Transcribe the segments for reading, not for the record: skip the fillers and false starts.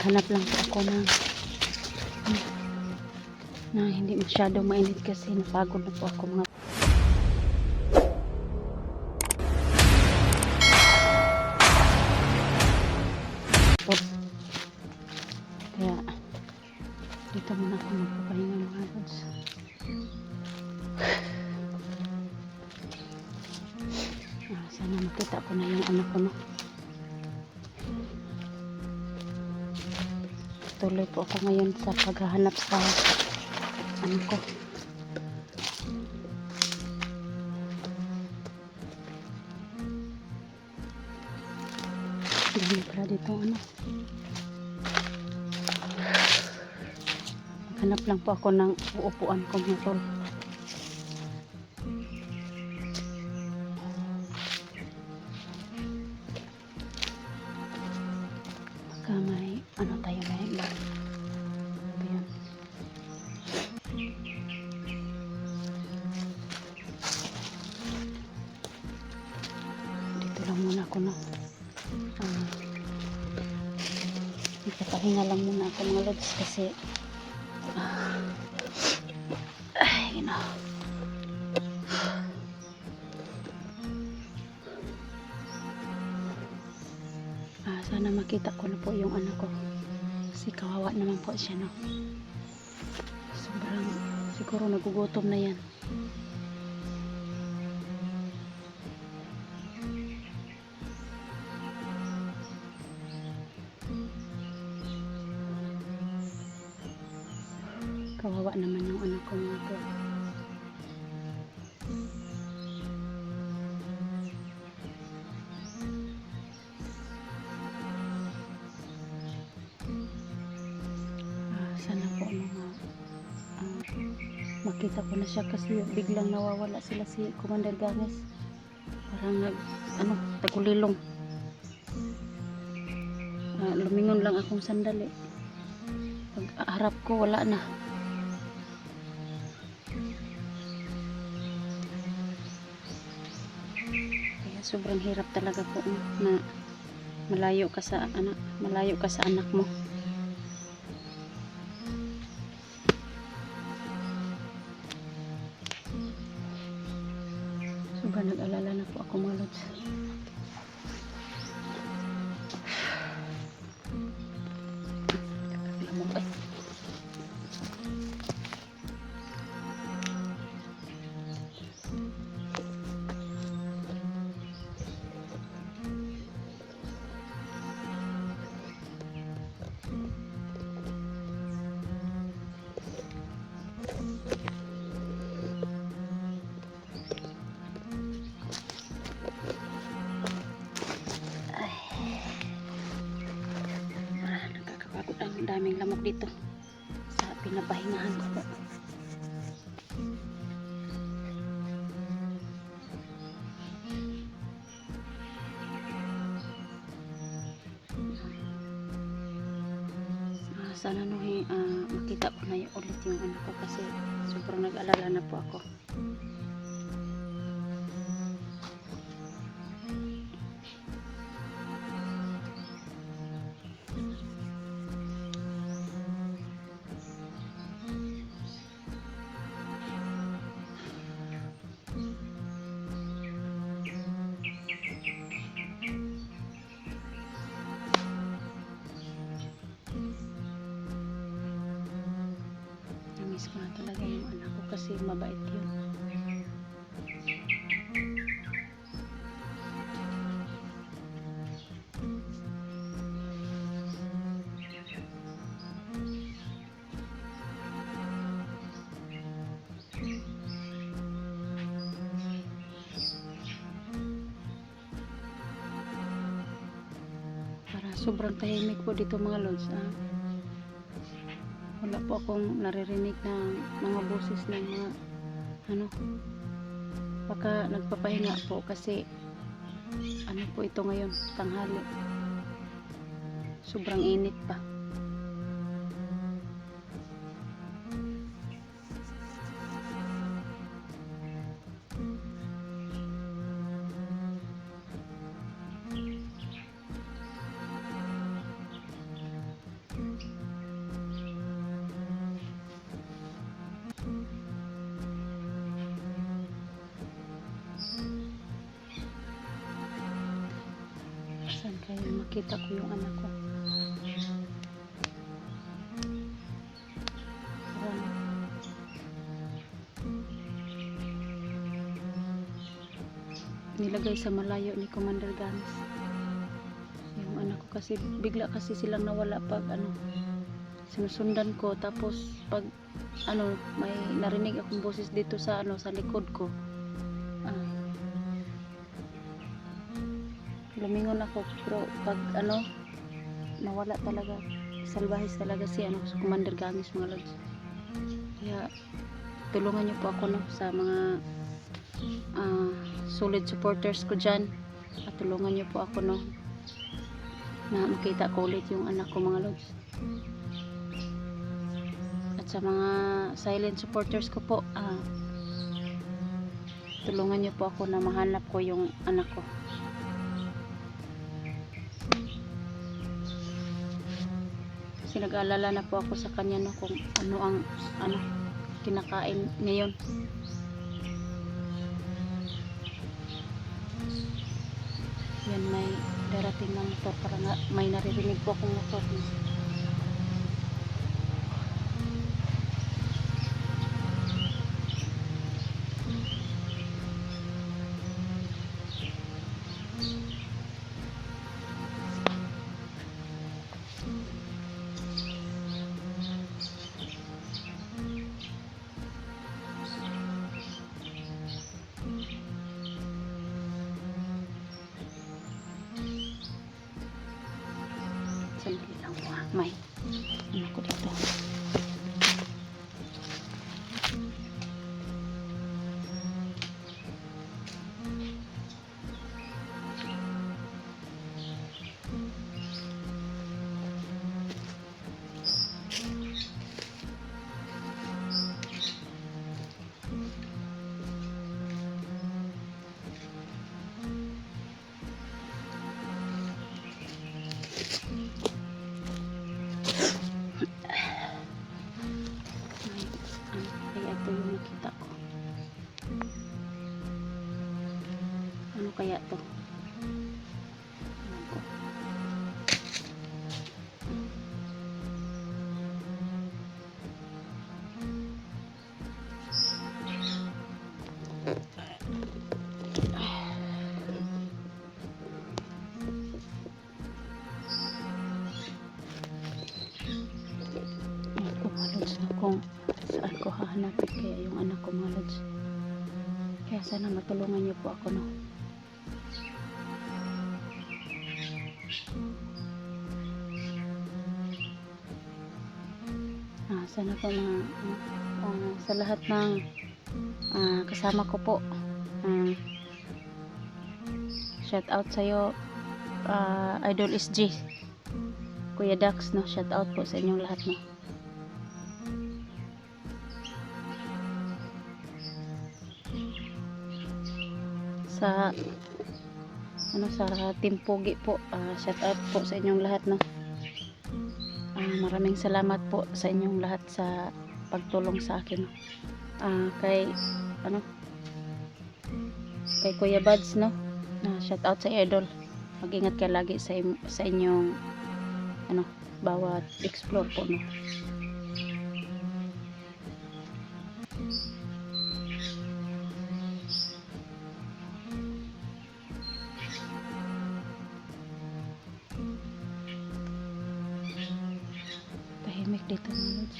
Naghanap lang po ako ng na hindi masyado mainit kasi napagod na po ako mga kaya dito muna ako magpapahinga mga lods. Sana makita ko na yung anak ko, no? Tuloy po ako ngayon sa paghahanap sa anak ko. Dami pala dito ano. Maghanap lang po ako ng uupuan ko mga tol. Baka may ano tayo may lang. Ayan. Dito lang muna ako, no? Ipapahinga lang muna ako mga lods kasi ay, you know. Sana makita ko na po yung anak ko kasi kawawa naman po siya, no? Sobrang siguro nagugutom na yan. Kawawa naman yung anak ko mga po. Sana po makita ko na siya kasi biglang nawawala sila si Commander Ganes. Parang tagulilong. Lumingon lang akong sandali. Pag harap ko wala na. Kaya sobrang hirap talaga po na malayo ka sa anak mo. Sobrang nag-alala na po ako mga lods. Nakakapagod ang daming lamok dito sa pinapahingahan ko po. Sana makita ko na ulit yung anak ko kasi sobrang nag-alala na po ako. Namiss ko na talaga yung anak ko kasi mabait yun. Sobrang tahimik po dito mga lods. Wala po akong naririnig ng mga boses ng mga baka nagpapahinga po kasi po ito ngayon, tanghali. Sobrang init pa. Saan kaya makita ko yung anak ko? Parang nilagay sa malayo ni Commander Ganes yung anak ko, kasi bigla kasi silang nawala pag sinusundan ko, tapos pag may narinig akong boses dito sa sa likod ko. Lumingon ako, pero pag nawala talaga, salbahis talaga si si Commander Ganes, mga lods. Kaya tulungan niyo po ako sa mga solid supporters ko dyan, at tulungan niyo po ako na makita ko ulit yung anak ko, mga lods. At sa mga silent supporters ko po, tulungan niyo po ako na mahanap ko yung anak ko. Kasi nag-aalala na po ako sa kanya kung ano ang kinakain ngayon. Yan, may darating na motor, para nga may naririnig po akong motor. Sandali lang po, may ko dito. Kaya ito yung nakita ko. Ano kaya to? Kung saan ko hahanapin kaya yung anak ko, mga lods. Kaya sana matulungan niyo po ako, sana po sa lahat ng kasama ko po, shout out sa'yo, Idol SG, Kuya Dax, shout out po sa inyong lahat, sa Team Pogi po, shout out po sa inyong lahat, maraming salamat po sa inyong lahat sa pagtulong sa akin, kay Kuya Buds, shout out sa Idol. Mag-ingat ka lagi sa inyong bawat explore po, tahimik dito, mga lods.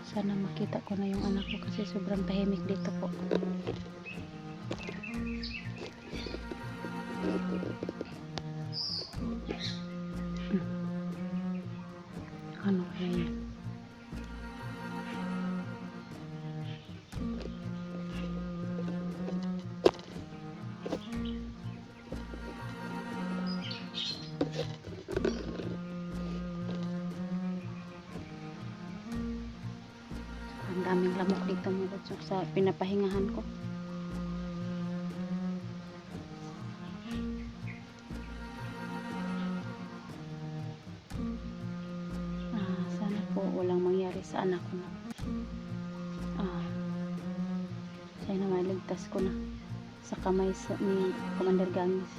Sana makita ko na yung anak ko, kasi sobrang tahimik dito po. Ano kaya yan? Ang daming lamok dito, mga lods, sa pinapahingahan ko. Sana po walang mangyari sa anak ko, sana maligtas ko na sa kamay ni Commander Ganes.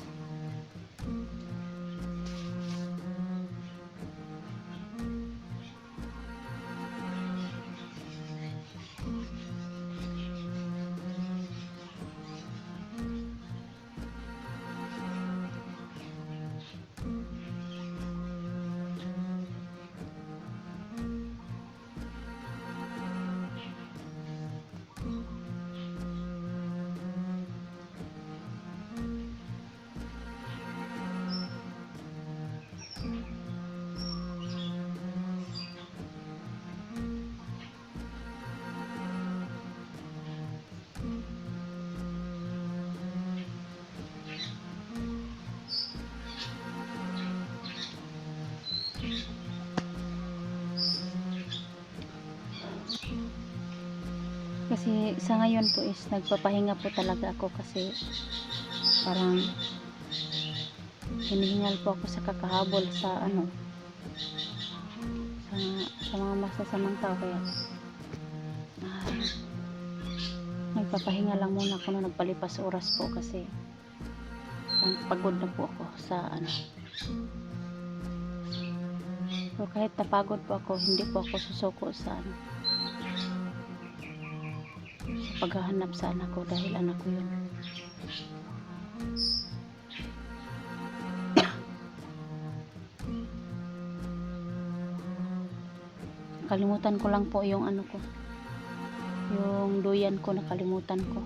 Kasi sa ngayon po is nagpapahinga po talaga ako kasi parang hinihingal po ako sa kakahabol sa ano, sa mga masasamang tao, kaya nagpapahinga lang muna ako na nagpalipas oras po kasi pagod na po ako sa ano. So kahit napagod po ako, hindi po ako susuko sa ano, sa paghahanap sa anak ko, dahil anak ko yun. Kalimutan ko lang po yung ano ko, yung duyan ko, nakalimutan ko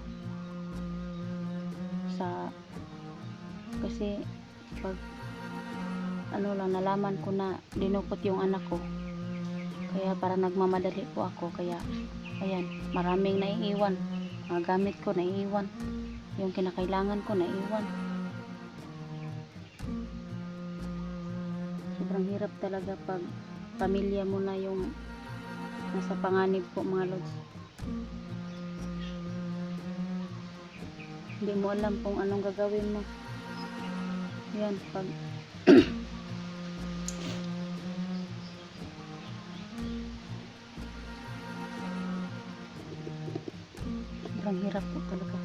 sa, kasi pag ano lang, nalaman ko na dinukot yung anak ko, kaya para nagmamadali po ako, kaya ayan, maraming naiiwan, mga gamit ko naiiwan, yung kinakailangan ko naiiwan. Sobrang hirap talaga pag pamilya mo na yung nasa panganib po, mga lods. Hindi mo alam kung anong gagawin mo. Yan, pag sobrang hirap po talaga.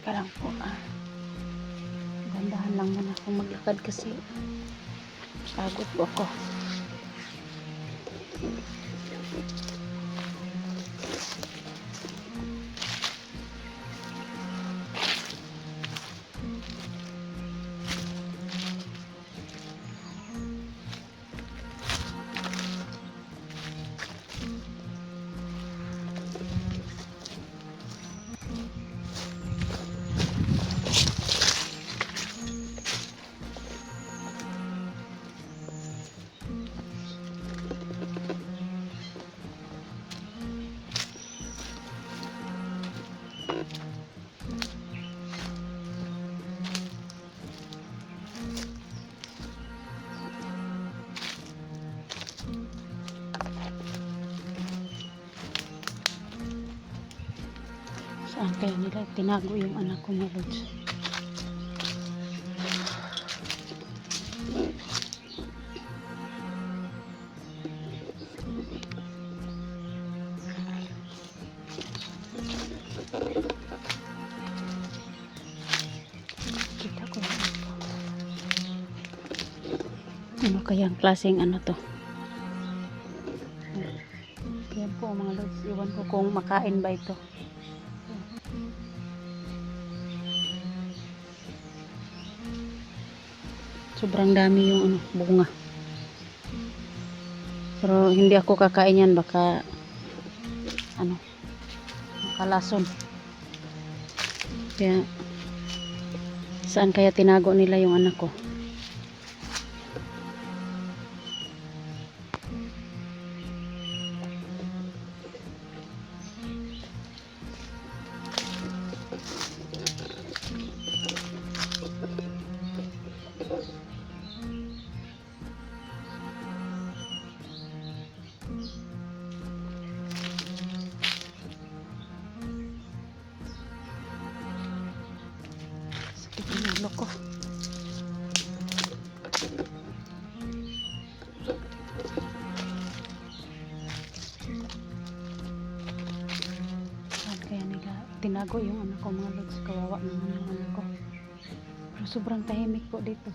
Lang po, gandahan lang muna akong maglakad kasi pagod po ako. Saan kaya nila tinago yung anak ko, mga lods? Kita ko na ito. Ano kayang klaseng ano to? Yan po, mga lods. Iwan ko kung makain ba ito. Sobrang dami yung ano, bunga. Pero hindi ako kakain yan, baka ano, makalason. Kaya saan kaya tinago nila yung anak ko? Sakit ng ulo ko. tinago yung anak ko mga lods. Kawawa naman yung anak ko. Pero sobrang tahimik po dito.